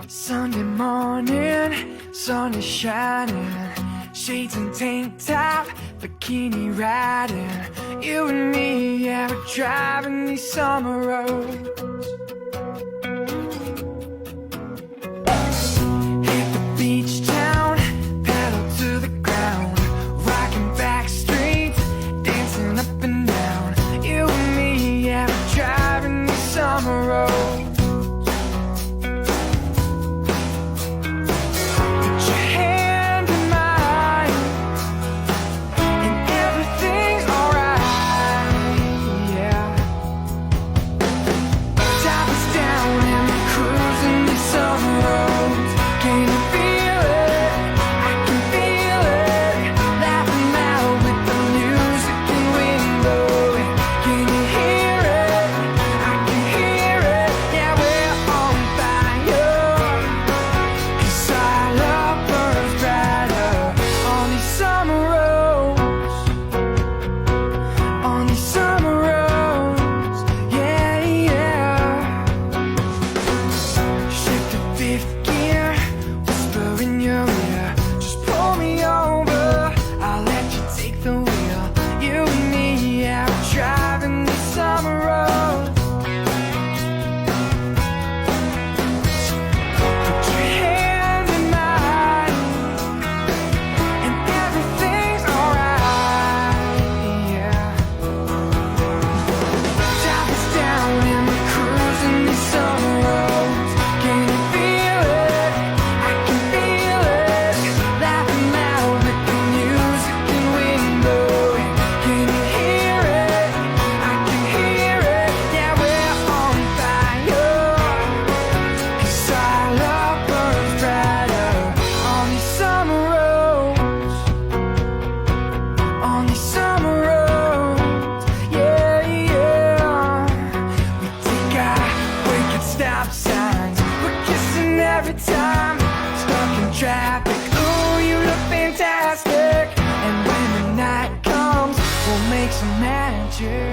Sunday morning, sun is shining, shades and tank top, bikini riding. You and me, yeah, we're driving these summer roads. Hit the beach town, pedal to the ground, rocking back streets, dancing up and down. You and me, yeah, we're driving these summer roads. Every time, stuck in traffic, ooh, you look fantastic. And when the night comes, we'll make some magic.